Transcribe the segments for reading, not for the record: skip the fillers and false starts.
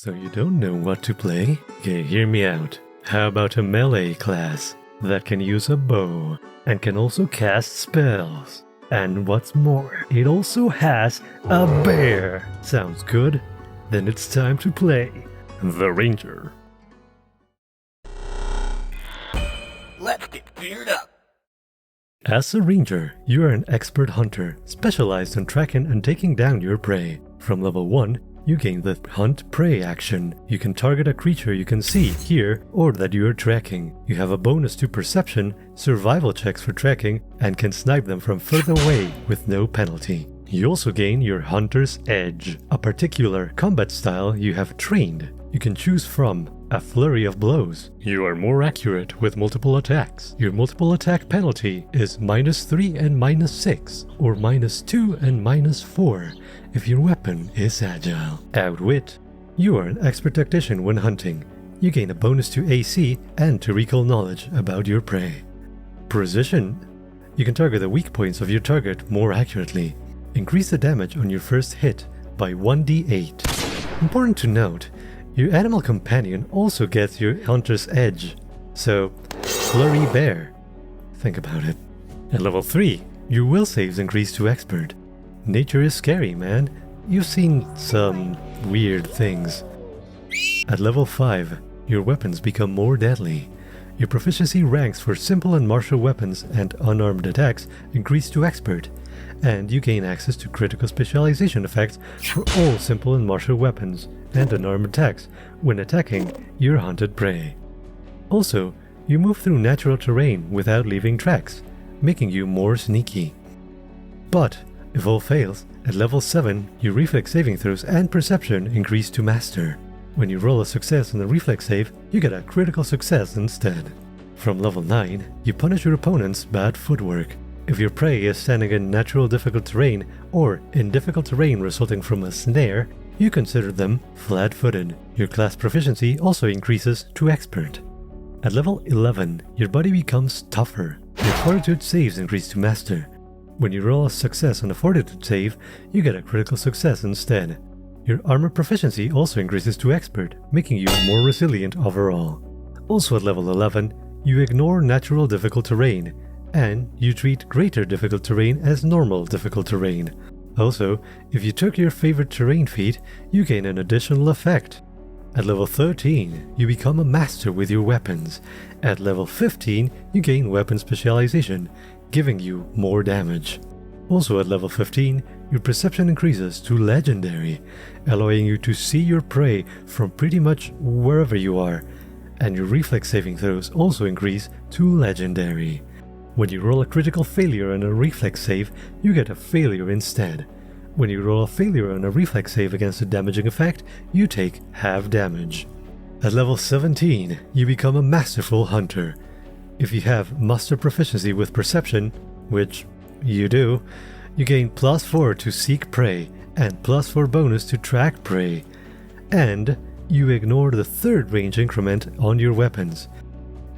So you don't know what to play? Okay, hear me out. How about a melee class that can use a bow and can also cast spells? And what's more, it also has a bear. Sounds good? Then it's time to play the Ranger. Let's get geared up. As a ranger, you are an expert hunter, specialized in tracking and taking down your prey. From level 1, you gain the Hunt Prey action. You can target a creature you can see, hear, or that you are tracking. You have a bonus to perception, survival checks for tracking, and can snipe them from further away with no penalty. You also gain your Hunter's Edge, a particular combat style you have trained. You can choose from a flurry of blows. You are more accurate with multiple attacks. Your multiple attack penalty is -3 and -6, or -2 and -4 if your weapon is agile. Outwit. You are an expert tactician when hunting. You gain a bonus to AC and to recall knowledge about your prey. Precision. You can target the weak points of your target more accurately. Increase the damage on your first hit by 1d8. Important to note, your animal companion also gets your Hunter's Edge, so Flurry Bear. Think about it. At level 3, your will saves increase to Expert. Nature is scary, man. You've seen some weird things. At level 5, your weapons become more deadly. Your proficiency ranks for simple and martial weapons and unarmed attacks increase to Expert, and you gain access to critical specialization effects for all simple and martial weapons and unarmed attacks when attacking your hunted prey. Also, you move through natural terrain without leaving tracks, making you more sneaky. But if all fails, at level 7, your reflex saving throws and perception increase to Master. When you roll a success on the reflex save, you get a critical success instead. From level 9, you punish your opponent's bad footwork. If your prey is standing in natural difficult terrain or in difficult terrain resulting from a snare, you consider them flat-footed. Your class proficiency also increases to Expert. At level 11, your body becomes tougher. Your fortitude saves increase to Master. When you roll a success on a fortitude save, you get a critical success instead. Your armor proficiency also increases to Expert, making you more resilient overall. Also at level 11, you ignore natural difficult terrain, and you treat greater difficult terrain as normal difficult terrain. Also, if you took your favorite terrain feat, you gain an additional effect. At level 13, you become a master with your weapons. At level 15, you gain weapon specialization, giving you more damage. Also at level 15, your perception increases to legendary, allowing you to see your prey from pretty much wherever you are, and your reflex saving throws also increase to legendary. When you roll a critical failure on a reflex save, you get a failure instead. When you roll a failure on a reflex save against a damaging effect, you take half damage. At level 17, you become a masterful hunter. If you have master proficiency with perception, which you do, you gain +4 to seek prey and +4 bonus to track prey. And you ignore the third range increment on your weapons,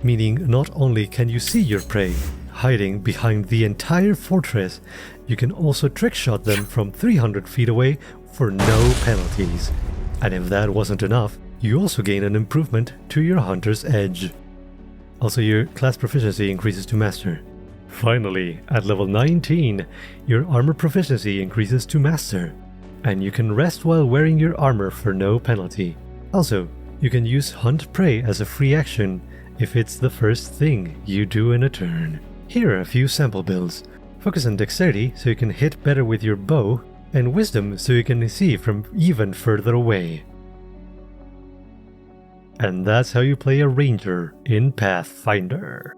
meaning not only can you see your prey hiding behind the entire fortress, you can also trickshot them from 300 feet away for no penalties. And if that wasn't enough, you also gain an improvement to your Hunter's Edge. Also, your class proficiency increases to Master. Finally, at level 19, your armor proficiency increases to Master, and you can rest while wearing your armor for no penalty. Also, you can use Hunt Prey as a free action if it's the first thing you do in a turn. Here are a few sample builds. Focus on Dexterity so you can hit better with your bow, and Wisdom so you can see from even further away. And that's how you play a Ranger in Pathfinder.